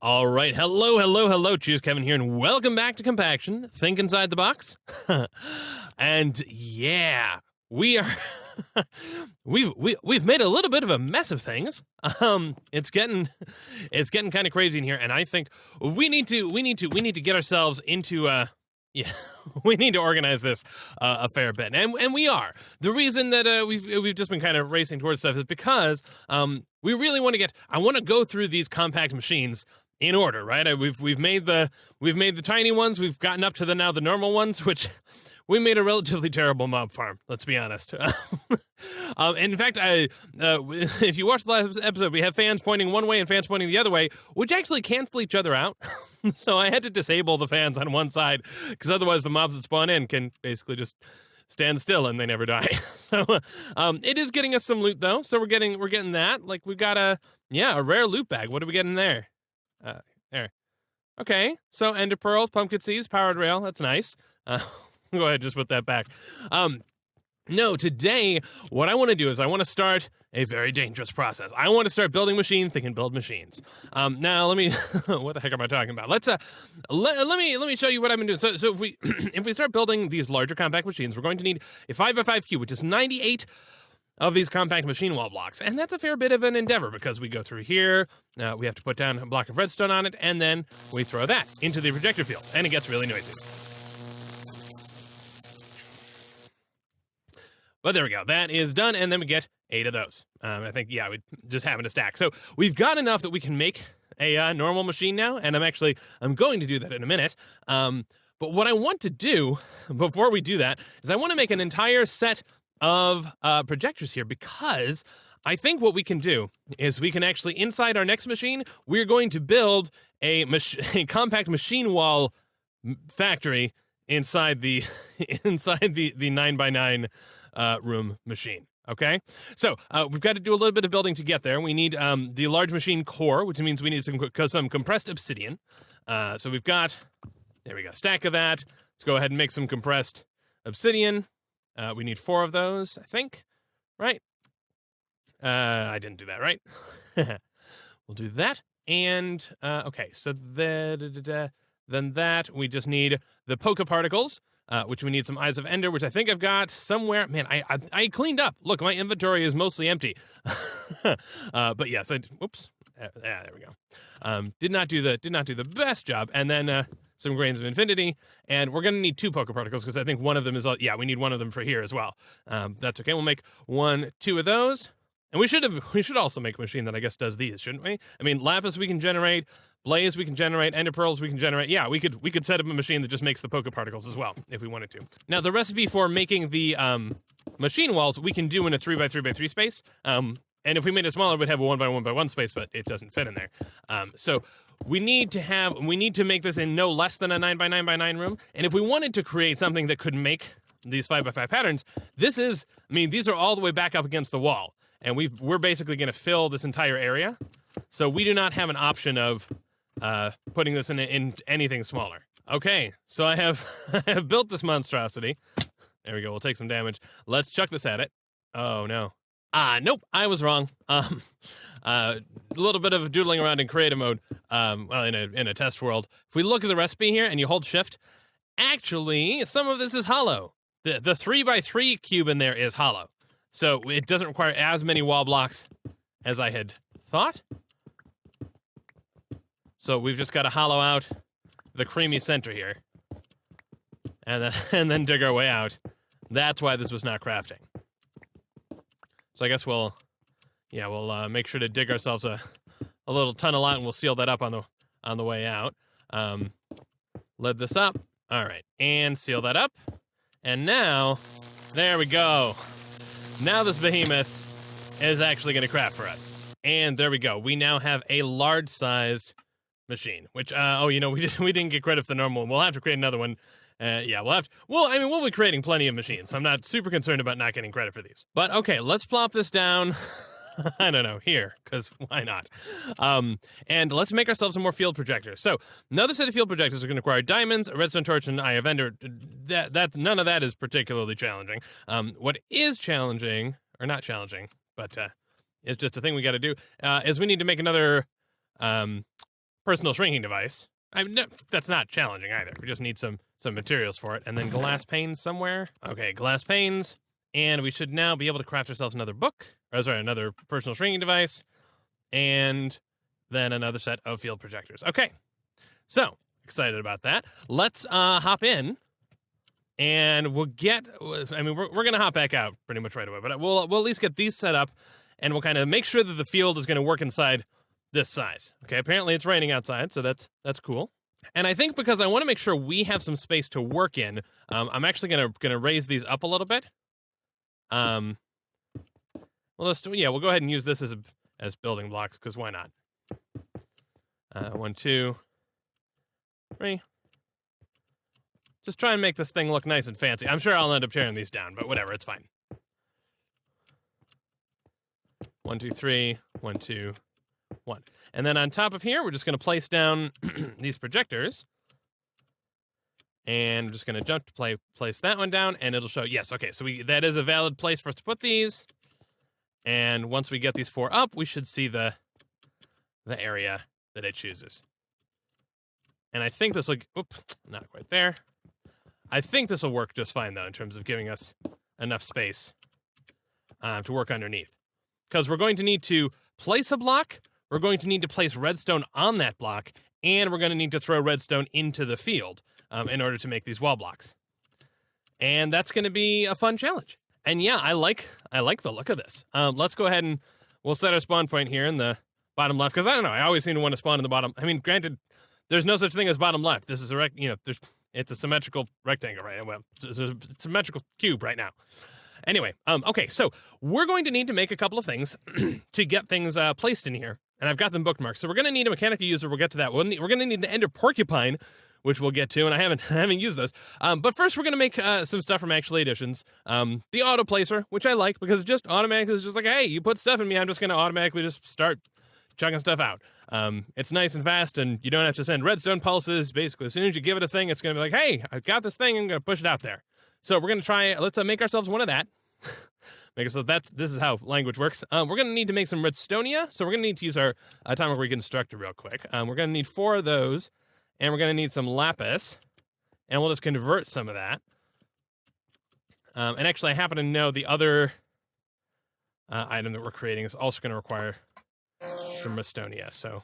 All right. Hello, Cheerskevin here, and welcome back to Compaction. Think inside the box. And yeah, we are we've made a little bit of a mess of things. It's getting kind of crazy in here, and I think we need to get ourselves into yeah, we need to organize this a fair bit, and we are. The reason that we've just been kind of racing towards stuff is because we really want to get. I want to go through these compact machines in order, right? We've made the tiny ones. We've gotten up to the normal ones, which we made a relatively terrible mob farm. Let's be honest. In fact, if you watch the last episode, we have fans pointing one way and fans pointing the other way, which actually cancel each other out. So I had to disable the fans on one side because otherwise the mobs that spawn in can basically just stand still and they never die. So it is getting us some loot though. So we're getting that. Like we've got a rare loot bag. What are we getting there? There. Okay, so ender pearls, pumpkin seeds, powered rail. That's nice. Go ahead, just put that back. No, today, what I want to do is I want to start a very dangerous process. I want to start building machines that can build machines. Now, let me, what the heck am I talking about? Let me show you what I've been doing. So if we, if we start building these larger compact machines, we're going to need a 5x5 cube, which is 98 of these compact machine wall blocks. And that's a fair bit of an endeavor because we go through here, we have to put down a block of redstone on it, and then we throw that into the projector field, and it gets really noisy. But there we go. That is done, and then we get 8 of those. I think, yeah, we just happen to stack. So we've got enough that we can make a normal machine now, and I'm going to do that in a minute. But what I want to do before we do that is I want to make an entire set of projectors here, because I think what we can do is we can actually, inside our next machine, we're going to build a compact machine wall factory inside the 9x9 room machine. Okay, so we've got to do a little bit of building to get there. We need the large machine core, which means we need some compressed obsidian. So we've got, there we go, stack of that. Let's go ahead and make some compressed obsidian. We need 4 of those, I think, right? I didn't do that, right? We'll do that. And, okay, so then that, we just need the poke particles, which we need some Eyes of Ender, which I think I've got somewhere. Man, I cleaned up. Look, my inventory is mostly empty. But yes, whoops. There we go. Did not do the best job. And then, some grains of infinity, and we're going to need 2 poker particles because I think one of them is, yeah, we need one of them for here as well. That's okay. We'll make 2 of those, and we should also make a machine that I guess does these, shouldn't we? I mean, lapis we can generate, blaze we can generate, ender pearls we can generate. Yeah, we could set up a machine that just makes the poker particles as well if we wanted to. Now the recipe for making the machine walls we can do in a 3x3x3 space. And if we made it smaller, we'd have a 1x1x1 space, but it doesn't fit in there. So we need to make this in no less than a 9x9x9 room. And if we wanted to create something that could make these 5x5 patterns, these are all the way back up against the wall. And we're basically going to fill this entire area. So we do not have an option of putting this in anything smaller. Okay, so I have I have built this monstrosity. There we go. We'll take some damage. Let's chuck this at it. Oh no. Nope, I was wrong. A little bit of doodling around in creative mode, well, in a test world. If we look at the recipe here and you hold shift, actually, some of this is hollow. The 3x3 cube in there is hollow. So it doesn't require as many wall blocks as I had thought. So we've just got to hollow out the creamy center here. And then dig our way out. That's why this was not crafting. So I guess we'll make sure to dig ourselves a little tunnel out, and we'll seal that up on the way out. Lead this up. All right, and seal that up. And now, there we go. Now this behemoth is actually going to craft for us. And there we go. We now have a large-sized machine. Which, we didn't get credit for the normal one. We'll have to create another one. We'll be creating plenty of machines, so I'm not super concerned about not getting credit for these. But okay, let's plop this down, I don't know, here, because why not? And let's make ourselves some more field projectors. So, another set of field projectors are going to require diamonds, a redstone torch, and an Eye of Ender. None of that is particularly challenging. What is challenging, or not challenging, but it's just a thing we got to do, is we need to make another personal shrinking device. No, that's not challenging either. We just need some materials for it. And then glass panes somewhere. Okay, glass panes. And we should now be able to craft ourselves another book. Or sorry, another personal shrinking device. And then another set of field projectors. Okay, so excited about that. Let's hop in. And we'll get, I mean, we're going to hop back out pretty much right away. But we'll at least get these set up. And we'll kind of make sure that the field is going to work inside this size. Okay, apparently it's raining outside, so that's cool. And I think because I want to make sure we have some space to work in, I'm actually gonna raise these up a little bit. Well, we'll go ahead and use this as building blocks, because why not? 1, 2, 3. Just try and make this thing look nice and fancy. I'm sure I'll end up tearing these down, but whatever, it's fine. 1, 2, 3. 1, 2, 1. And then on top of here, we're just going to place down these projectors. And I'm just going to jump to place that one down, and it'll show, yes, okay, so that is a valid place for us to put these. And once we get these 4 up, we should see the area that it chooses. And I think this will, not quite there. I think this will work just fine, though, in terms of giving us enough space to work underneath. Because we're going to need to place a block, we're going to need to place redstone on that block, and we're going to need to throw redstone into the field in order to make these wall blocks. And that's going to be a fun challenge. And yeah, I like the look of this. Let's go ahead and we'll set our spawn point here in the bottom left, because I don't know, I always seem to want to spawn in the bottom. I mean, granted, there's no such thing as bottom left. This is it's a symmetrical rectangle, right? Well, it's a symmetrical cube right now. Anyway, okay, so we're going to need to make a couple of things to get things placed in here, and I've got them bookmarked. So we're going to need a mechanical user. We'll get to that. We're going to need to enter porcupine, which we'll get to, and I haven't used those. But first, we're going to make some stuff from Actually Additions. The auto placer, which I like because it just automatically is just like, hey, you put stuff in me, I'm just going to automatically just start chucking stuff out. It's nice and fast, and you don't have to send redstone pulses. Basically, as soon as you give it a thing, it's going to be like, hey, I've got this thing, I'm going to push it out there. So we're going to try, let's make ourselves one of that. This is how language works. We're going to need to make some redstonia, so we're going to need to use our atomic reconstructor real quick. We're going to need 4 of those, and we're going to need some lapis, and we'll just convert some of that. And actually, I happen to know the other item that we're creating is also going to require some redstonia, so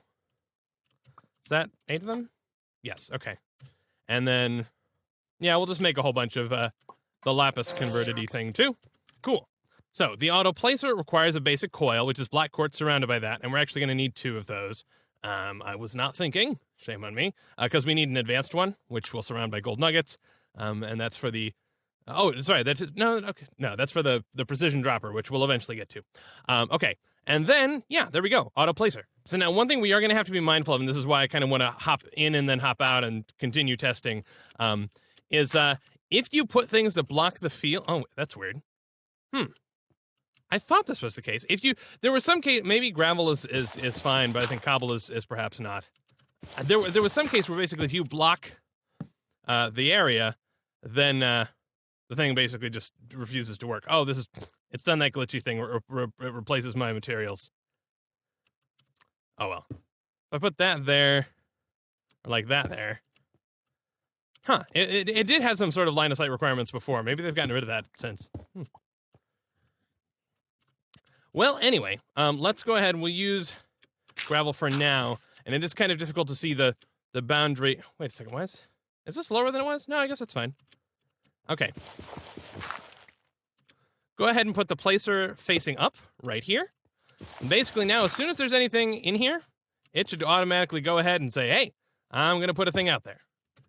is that 8 of them? Yes, okay. And then, yeah, we'll just make a whole bunch of the lapis converted-y thing, too. Cool. So the auto placer requires a basic coil, which is black quartz surrounded by that, and we're actually going to need 2 of those. I was not thinking, shame on me, because we need an advanced one, which we'll surround by gold nuggets, and that's for the, that's for the precision dropper, which we'll eventually get to. Okay, and then, yeah, there we go, auto placer. So now one thing we are going to have to be mindful of, and this is why I kind of want to hop in and then hop out and continue testing, is if you put things that block the field, oh, that's weird. I thought this was the case. There was some case, maybe gravel is fine, but I think cobble is perhaps not. There was some case where basically if you block the area, then the thing basically just refuses to work. Oh, it's done that glitchy thing where it replaces my materials. Oh well. If I put that there, or like that there. Huh, it did have some sort of line of sight requirements before. Maybe they've gotten rid of that since. Well, anyway, let's go ahead and we'll use gravel for now. And it is kind of difficult to see the boundary. Wait a second, is this lower than it was? No, I guess that's fine. Okay. Go ahead and put the placer facing up right here. And basically now, as soon as there's anything in here, it should automatically go ahead and say, hey, I'm going to put a thing out there.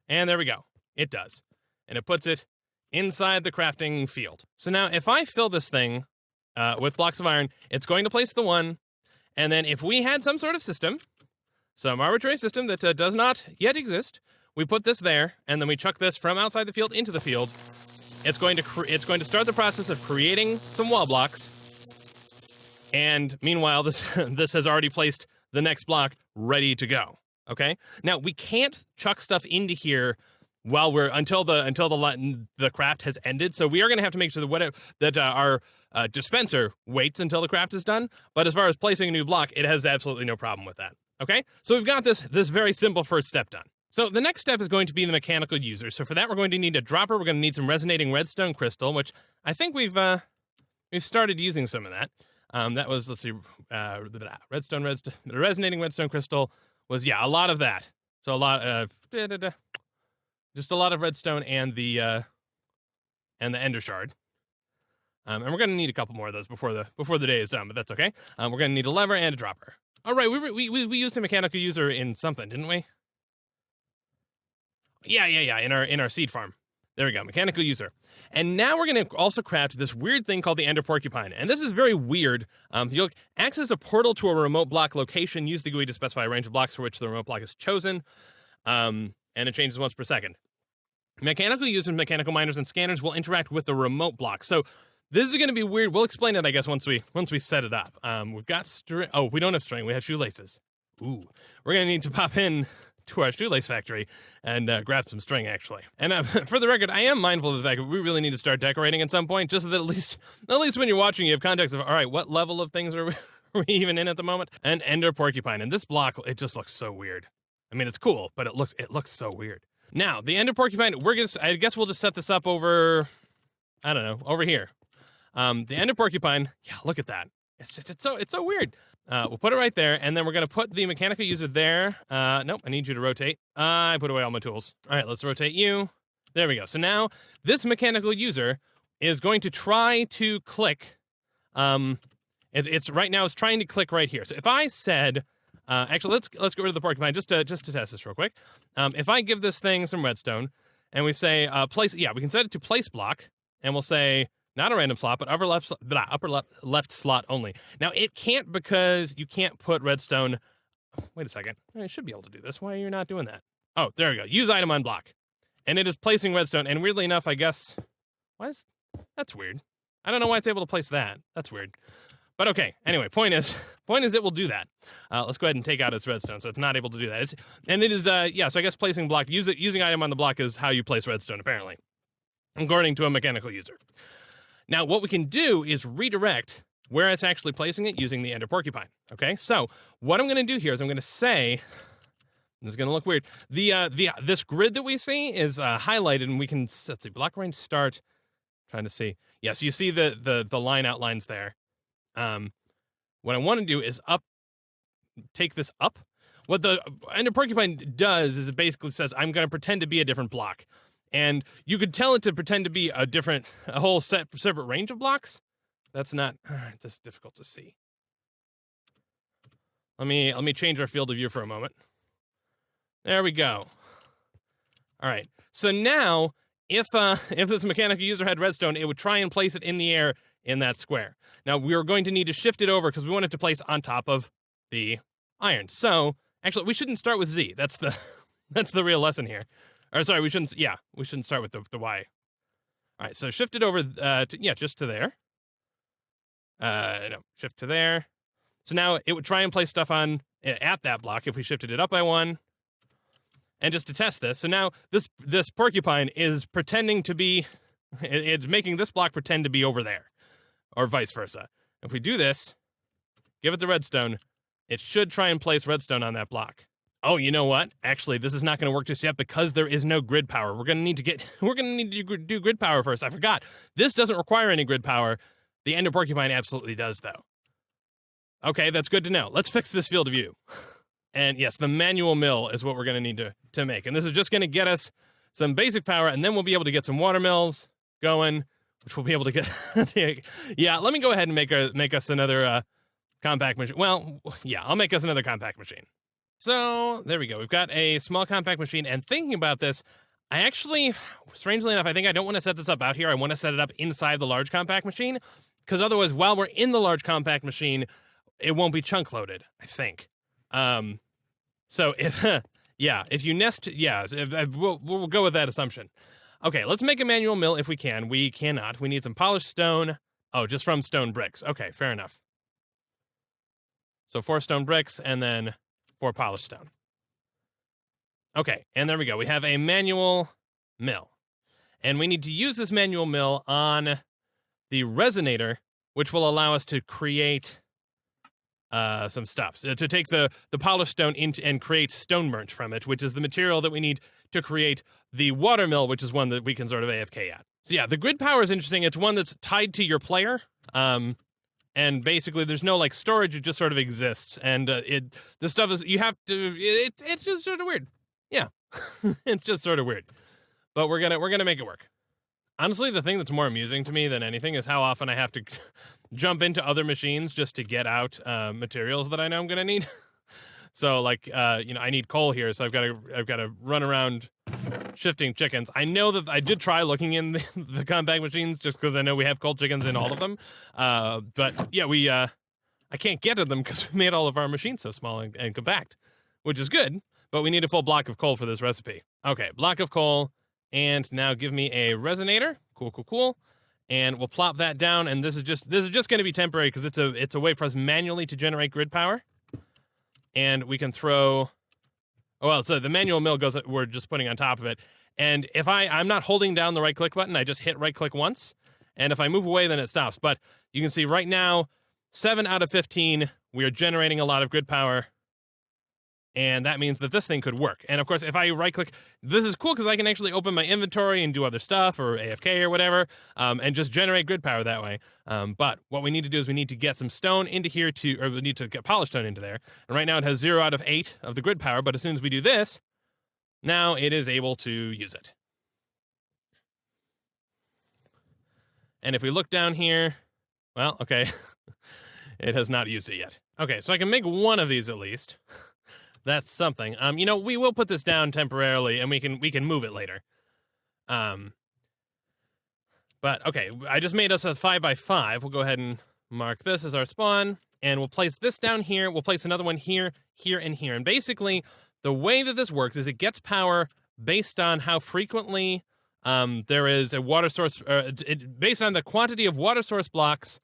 And there we go. It does. And it puts it inside the crafting field. So now if I fill this thing with blocks of iron, it's going to place the 1. And then if we had some sort of system, some arbitrary system that does not yet exist, we put this there, and then we chuck this from outside the field into the field. It's going to start the process of creating some wall blocks. And meanwhile, this has already placed the next block ready to go. Okay? Now we can't chuck stuff into here while until the craft has ended. So we are going to have to make sure that our dispenser waits until the craft is done. But as far as placing a new block, it has absolutely no problem with that. Okay, so we've got this very simple first step done. So the next step is going to be the mechanical user. So for that, we're going to need a dropper. We're going to need some resonating redstone crystal, which I think we've started using some of that. That was, let's see, the resonating redstone crystal was, yeah, a lot of that. So a lot, just a lot of redstone and the ender shard. And we're going to need a couple more of those before the day is done, but that's okay. We're going to need a lever and a dropper. All right, we used a mechanical user in something, didn't we? Yeah, in our seed farm. There we go, mechanical user. And now we're going to also craft this weird thing called the ender porcupine. And this is very weird. You'll access a portal to a remote block location. Use the GUI to specify a range of blocks for which the remote block is chosen. And it changes once per second. Mechanical users, mechanical miners, and scanners will interact with the remote block. So this is going to be weird. We'll explain it, I guess, once we set it up. We've got string. Oh, we don't have string. We have shoelaces. Ooh, we're going to need to pop in to our shoelace factory and grab some string, actually. And for the record, I am mindful of the fact that we really need to start decorating at some point, just so that at least when you're watching, you have context of, all right, what level of things are we even in at the moment? And ender porcupine. And this block, it just looks so weird. I mean, it's cool, but it looks so weird. Now, the ender porcupine, I guess we'll just set this up over, I don't know, over here. The ender porcupine, yeah, look at that. It's so weird. We'll put it right there, and then we're going to put the mechanical user there. Nope, I need you to rotate. I put away all my tools. All right, let's rotate you. There we go. So now this mechanical user is going to try to click. It's right now it's trying to click right here. So if I said, actually, let's get rid of the porcupine just to test this real quick. If I give this thing some redstone, and we say place, yeah, we can set it to place block, and we'll say not a random slot, but upper left slot only. Now, it can't because you can't put redstone. Wait a second. I should be able to do this. Why are you not doing that? Oh, there we go. Use item on block. And it is placing redstone. And weirdly enough, I guess, that's weird. I don't know why it's able to place that. That's weird. But okay. Anyway, point is it will do that. Let's go ahead and take out its redstone, so it's not able to do that. It is, yeah, so I guess placing block, using item on the block is how you place redstone, apparently, according to a mechanical user. Now, what we can do is redirect where it's actually placing it using the ender porcupine. Okay, so what I'm going to do here is I'm going to say, this is going to look weird. This grid that we see is highlighted, and we can, let's see, block range start. Trying to see. Yes, so you see the line outlines there. What I want to do is take this up. What the ender porcupine does is it basically says, I'm going to pretend to be a different block. And you could tell it to pretend to be a whole separate range of blocks. That's not, this is difficult to see. Let me change our field of view for a moment. There we go. All right. So now, if this mechanical user had redstone, it would try and place it in the air in that square. Now, we are going to need to shift it over because we want it to place on top of the iron. So, actually, we shouldn't start with Z. That's the real lesson here. Or sorry, we shouldn't start with the Y. All right, so shift it over, just to there. No, shift to there. So now it would try and place stuff on at that block if we shifted it up by one. And just to test this, so now this porcupine is pretending to be, it's making this block pretend to be over there, or vice versa. If we do this, give it the redstone, it should try and place redstone on that block. Oh, you know what? Actually, this is not going to work just yet because there is no grid power. We're going to need to do grid power first. I forgot. This doesn't require any grid power. The ender porcupine absolutely does, though. Okay, that's good to know. Let's fix this field of view. And yes, the manual mill is what we're going to need to make. And this is just going to get us some basic power, and then we'll be able to get some water mills going, which we'll be able to get. Yeah, let me go ahead and make us another compact machine. Well, yeah, I'll make us another compact machine. So there we go. We've got a small compact machine, and thinking about this, I actually, strangely enough, I think I don't want to set this up out here. I want to set it up inside the large compact machine, because otherwise, while we're in the large compact machine, it won't be chunk loaded, I think. So if, if you nest, we'll go with that assumption. Okay, let's make a manual mill if we can. We cannot. We need some polished stone. Oh, just from stone bricks. Okay, fair enough. So 4 stone bricks, and then 4 polished stone. Okay, and there we go. We have a manual mill. And we need to use this manual mill on the resonator, which will allow us to create some stuff. So to take the polished stone into and create stone merch from it, which is the material that we need to create the watermill, which is one that we can sort of AFK at. So yeah, the grid power is interesting. It's one that's tied to your player. And basically there's no like storage, it just sort of exists. And the stuff is, you have to, it's just sort of weird. Yeah, it's just sort of weird. But we're gonna make it work. Honestly, the thing that's more amusing to me than anything is how often I have to jump into other machines just to get out materials that I know I'm gonna need. So like, I need coal here, so I've got to run around shifting chickens. I know that I did try looking in the compact machines just because I know we have coal chickens in all of them. But yeah, I can't get to them because we made all of our machines so small and compact, which is good. But we need a full block of coal for this recipe. Okay, block of coal. And now give me a resonator. Cool. And we'll plop that down. And this is just going to be temporary because it's a way for us manually to generate grid power. And we can throw. Oh, well, so the manual mill goes. We're just putting on top of it. And if I'm not holding down the right click button, I just hit right click once. And if I move away, then it stops. But you can see right now, 7 out of 15, we are generating a lot of grid power. And that means that this thing could work. And of course, if I right click, this is cool because I can actually open my inventory and do other stuff or AFK or whatever, and just generate grid power that way. But what we need to do is we need to get some stone into here or we need to get polished stone into there. And right now it has 0 out of 8 of the grid power. But as soon as we do this, now it is able to use it. And if we look down here, well, okay, it has not used it yet. Okay, so I can make one of these at least. That's something. We will put this down temporarily, and we can move it later. But okay, I just made us a 5x5. We'll go ahead and mark this as our spawn, and we'll place this down here. We'll place another one here, here, and here. And basically, the way that this works is it gets power based on how frequently there is a water source. Based on the quantity of water source blocks,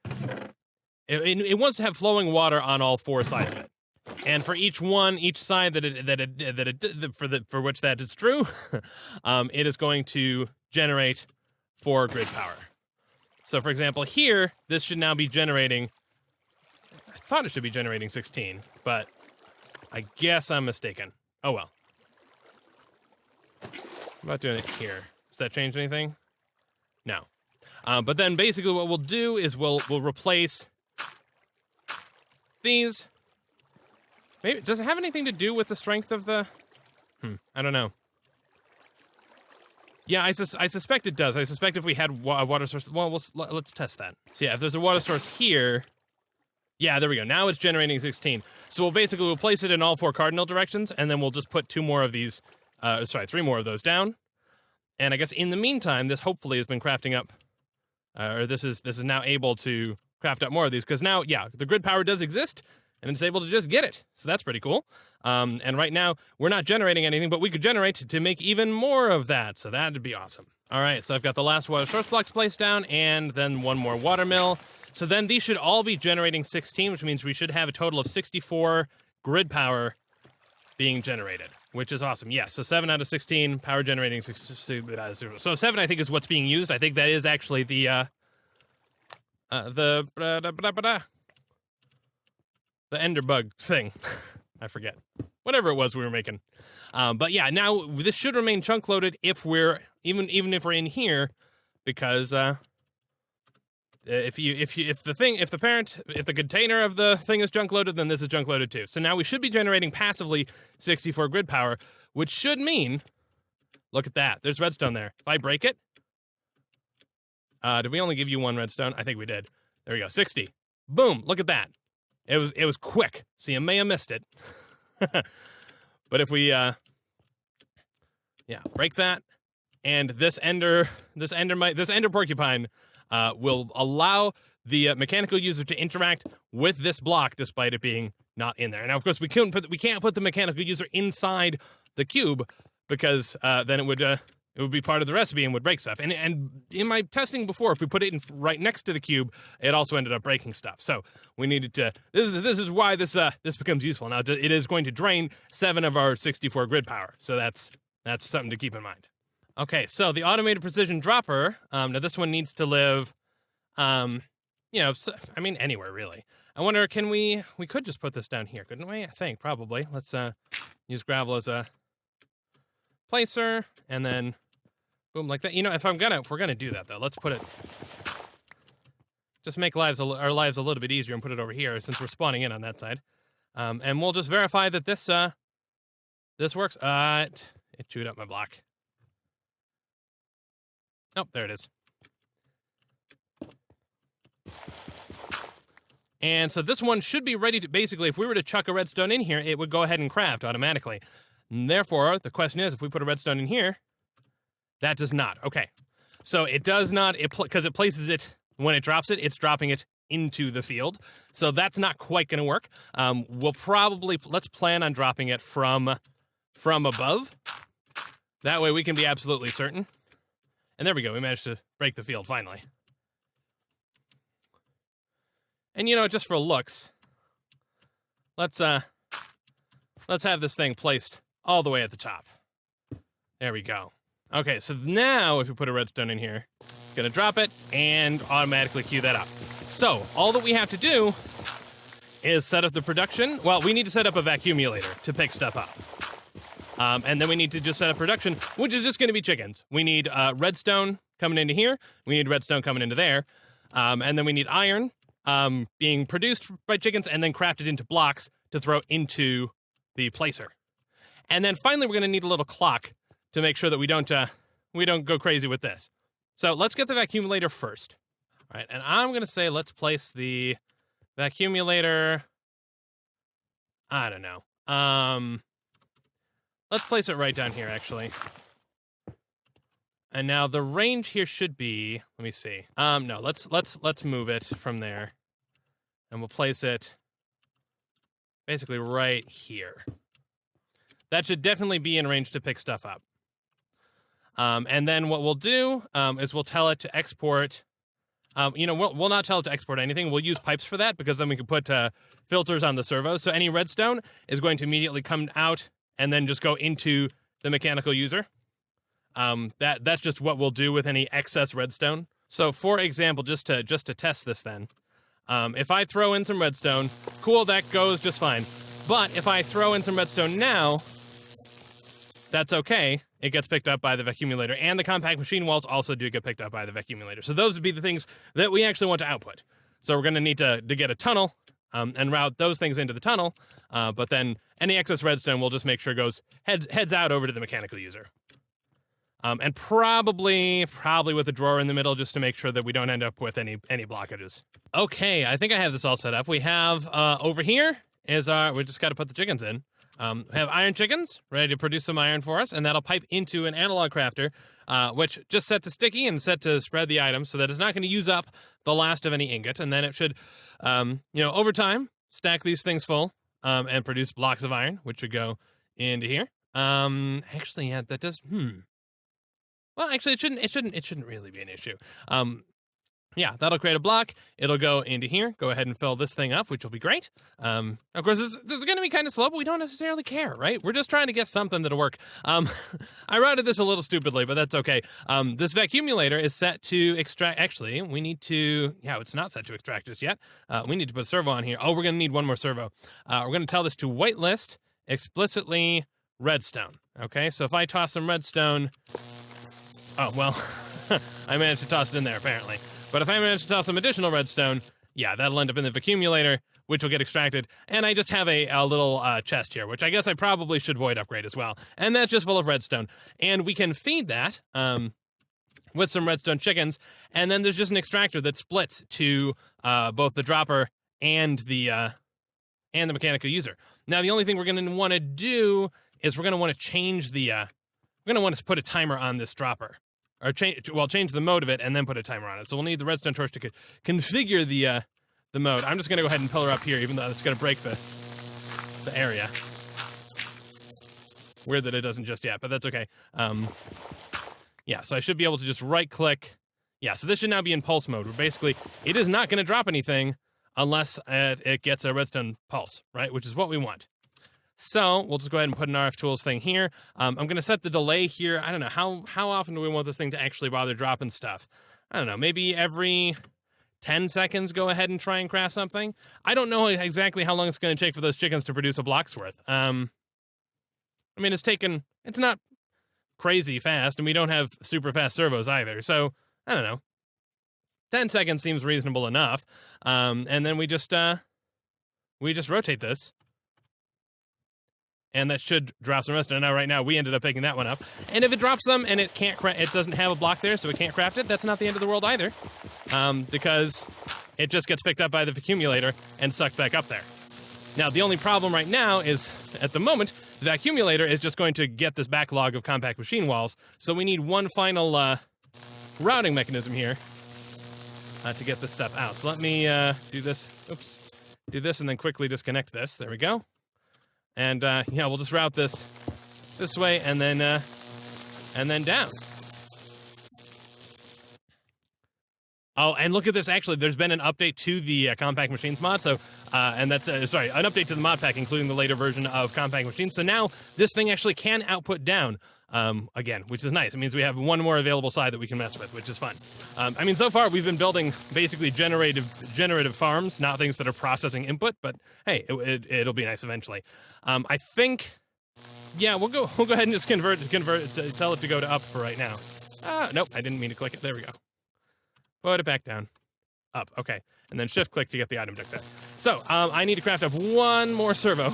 it wants to have flowing water on all 4 sides of it. And for each side for which that is true, it is going to generate 4 grid power. So for example, here, this should now be generating, I thought it should be generating 16, but I guess I'm mistaken. Oh well. How about doing it here? Does that change anything? No. But then basically what we'll do is we'll replace these. Maybe, does it have anything to do with the strength of the... I don't know. Yeah, I suspect it does. I suspect if we had a water source... Well, let's test that. So yeah, if there's a water source here... Yeah, there we go. Now it's generating 16. So we'll place it in all 4 cardinal directions, and then we'll just put 3 more of those down. And I guess in the meantime, this hopefully has been crafting up... or this is now able to craft up more of these, because now, yeah, the grid power does exist, and it's able to just get it. So that's pretty cool. And right now, we're not generating anything, but we could generate to make even more of that. So that'd be awesome. All right, so I've got the last water source block to place down, and then 1 more water mill. So then these should all be generating 16, which means we should have a total of 64 grid power being generated, which is awesome. Yes, so 7 out of 16, power generating 6 out of 0. So 7, I think, is what's being used. I think that is actually the ender bug thing. I forget. Whatever it was we were making. But yeah, now this should remain chunk loaded if we're even if we're in here, because if the container of the thing is chunk loaded, then this is chunk loaded too. So now we should be generating passively 64 grid power, which should mean, look at that. There's redstone there. If I break it, did we only give you 1 redstone? I think we did. There we go. 60. Boom. Look at that. It was quick. So you may have missed it. But if we break that, and this ender porcupine will allow the mechanical user to interact with this block despite it being not in there. Now, of course, we can't put the mechanical user inside the cube, because then it would be part of the recipe and would break stuff. And in my testing before, if we put it right next to the cube, it also ended up breaking stuff. So we needed to. This is why this becomes useful. Now it is going to drain 7 of our 64 grid power. So that's something to keep in mind. Okay, so the automated precision dropper. Now this one needs to live. you know, so, I mean, anywhere really. I wonder, can we could just put this down here, couldn't we? I think probably. Let's use gravel as a placer, and then boom, like that. You know, if we're gonna do that though, let's put it. Just make our lives a little bit easier and put it over here since we're spawning in on that side. And we'll just verify that this works. It chewed up my block. Oh, there it is. And so this one should be ready to, basically, if we were to chuck a redstone in here, it would go ahead and craft automatically. And therefore, the question is, if we put a redstone in here, that does not. Okay. So it does not, because it places it, when it drops it, it's dropping it into the field. So that's not quite going to work. We'll probably, let's plan on dropping it from above. That way we can be absolutely certain. And there we go. We managed to break the field finally. And, you know, just for looks, let's have this thing placed all the way at the top. There we go. Okay, so now if we put a redstone in here, it's going to drop it and automatically queue that up. So all that we have to do is set up the production. Well, we need to set up a vacuumulator to pick stuff up. And then we need to just set up production, which is just going to be chickens. We need redstone coming into here. We need redstone coming into there. And then we need iron being produced by chickens and then crafted into blocks to throw into the placer. And then finally, we're going to need a little clock to make sure that we don't go crazy with this. So let's get the vacuumulator first. All right, and I'm going to say let's place the vacuumulator. I don't know. Let's place it right down here, actually. And now the range here should be, let me see. No, let's move it from there. And we'll place it basically right here. That should definitely be in range to pick stuff up. And then what we'll do is we'll tell it to export. You know, we'll not tell it to export anything. We'll use pipes for that because then we can put filters on the servos. So any redstone is going to immediately come out and then just go into the mechanical user. That's just what we'll do with any excess redstone. So for example, just to test this then, if I throw in some redstone, cool, that goes just fine. But if I throw in some redstone now, that's okay. It gets picked up by the vacuumulator, and the compact machine walls also do get picked up by the vacuumulator. So those would be the things that we actually want to output. So we're going to need to get a tunnel and route those things into the tunnel. But then any excess redstone we'll just make sure goes heads out over to the mechanical user. And probably with a drawer in the middle just to make sure that we don't end up with any blockages. Okay, I think I have this all set up. We have over here is we just got to put the chickens in. We have iron chickens ready to produce some iron for us, and that'll pipe into an analog crafter, which just set to sticky and set to spread the items so that it's not going to use up the last of any ingot. And then it should, over time, stack these things full and produce blocks of iron, which should go into here. Actually, yeah, that does. Well, actually, it shouldn't really be an issue. Yeah, that'll create a block. It'll go into here. Go ahead and fill this thing up, which will be great. Of course, this is going to be kind of slow, but we don't necessarily care, right? We're just trying to get something that'll work. I routed this a little stupidly, but that's okay. This vacuumulator is set to extract. Actually, we need to. Yeah, it's not set to extract just yet. We need to put a servo on here. Oh, we're going to need one more servo. We're going to tell this to whitelist explicitly redstone. Okay, so if I toss some redstone. Oh, well, I managed to toss it in there, apparently. But if I manage to toss some additional redstone, yeah, that'll end up in the vacuumulator, which will get extracted. And I just have a little chest here, which I guess I probably should void upgrade as well. And that's just full of redstone. And we can feed that with some redstone chickens. And then there's just an extractor that splits to both the dropper and the mechanical user. Now, the only thing we're going to want to do is we're going to want to change the... we're going to want to put a timer on this dropper. Or change the mode of it and then put a timer on it. So we'll need the redstone torch to configure the mode. I'm just going to go ahead and pillar up here, even though it's going to break the area. Weird that it doesn't just yet, but that's okay. Yeah, so I should be able to just right-click. Yeah, so this should now be in pulse mode, where basically it is not going to drop anything unless it gets a redstone pulse, right? Which is what we want. So we'll just go ahead and put an RF tools thing here. I'm going to set the delay here. I don't know, how often do we want this thing to actually bother dropping stuff? I don't know, maybe every 10 seconds, go ahead and try and craft something. I don't know exactly how long it's going to take for those chickens to produce a block's worth. I mean, it's not crazy fast, and we don't have super fast servos either. So, I don't know. 10 seconds seems reasonable enough. And then we just rotate this. And that should drop some redstone. Now, right now, we ended up picking that one up. And if it drops them and it doesn't have a block there, so it can't craft it, that's not the end of the world either. Because it just gets picked up by the accumulator and sucked back up there. Now, the only problem right now is, at the moment, the accumulator is just going to get this backlog of compact machine walls. So we need one final routing mechanism here to get this stuff out. So let me do this. Oops. Do this and then quickly disconnect this. There we go. And yeah, we'll just route this way and then down. Oh, and look at this. Actually, there's been an update to the Compact Machines mod. So, and that's, an update to the mod pack, including the later version of Compact Machines. So now this thing actually can output down again, which is nice. It means we have one more available side that we can mess with, which is fun. I mean, so far we've been building basically generative farms, not things that are processing input. But hey, it'll be nice eventually. I think, yeah, we'll go ahead and just convert it, tell it to go to up for right now. Nope, I didn't mean to click it. There we go. Put it back down. Up, okay. And then shift click to get the item deck there. So, I need to craft up one more servo.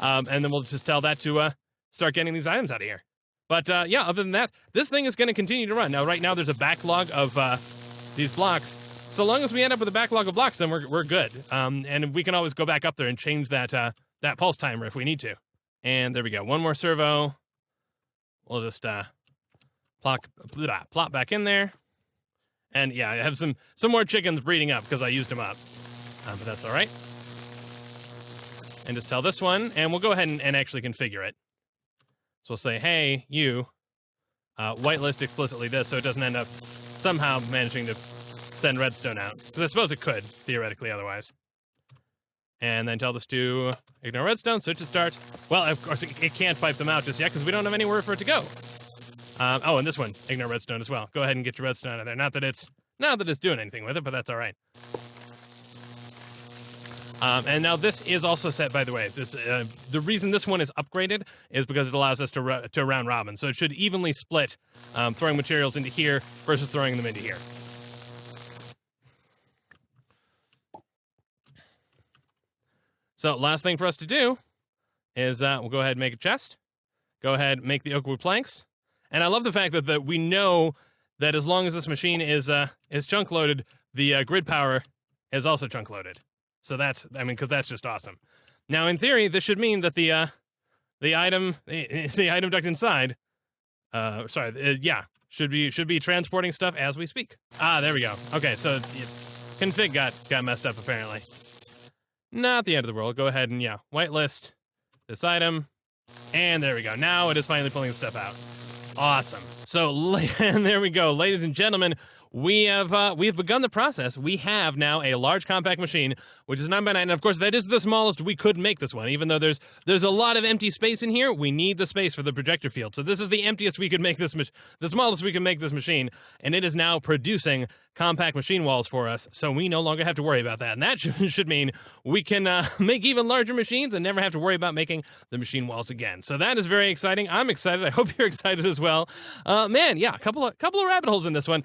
And then we'll just tell that to start getting these items out of here. But yeah, other than that, this thing is going to continue to run. Now, right now, there's a backlog of these blocks. So long as we end up with a backlog of blocks, then we're good. And we can always go back up there and change that pulse timer if we need to. And there we go. One more servo. We'll just plop back in there. And yeah, I have some more chickens breeding up because I used them up. But that's all right. And just tell this one, and we'll go ahead and actually configure it. So we'll say, hey, you, whitelist explicitly this, so it doesn't end up somehow managing to send redstone out. Because I suppose it could, theoretically, otherwise. And then tell this to ignore redstone, so it should start. Well, of course, it can't pipe them out just yet because we don't have anywhere for it to go. Oh, and this one, ignore redstone as well. Go ahead and get your redstone out of there. Not that it's doing anything with it, but that's all right. And now this is also set, by the way. This the reason this one is upgraded is because it allows us to round robin. So it should evenly split throwing materials into here versus throwing them into here. So last thing for us to do is we'll go ahead and make a chest. Go ahead and make the oak wood planks. And I love the fact that we know that as long as this machine is chunk loaded, the grid power is also chunk loaded. So that's, I mean, because that's just awesome. Now, in theory, this should mean that the item duct inside, should be transporting stuff as we speak. There we go. Okay, so config got messed up apparently. Not the end of the world. Go ahead and whitelist this item, and there we go. Now it is finally pulling the stuff out. Awesome. So, and there we go, ladies and gentlemen. We have begun the process. We have now a large compact machine, which is 9 by 9, and of course that is the smallest we could make this one. Even though there's a lot of empty space in here, we need the space for the projector field. So this is the emptiest we could make the smallest we can make this machine, and it is now producing compact machine walls for us. So we no longer have to worry about that, and that should mean we can make even larger machines and never have to worry about making the machine walls again. So that is very exciting. I'm excited. I hope you're excited as well. Man, yeah, a couple of rabbit holes in this one.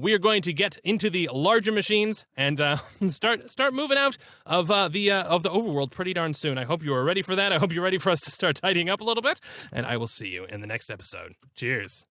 We are going to get into the larger machines and start moving out of the overworld pretty darn soon. I hope you are ready for that. I hope you're ready for us to start tidying up a little bit, and I will see you in the next episode. Cheers.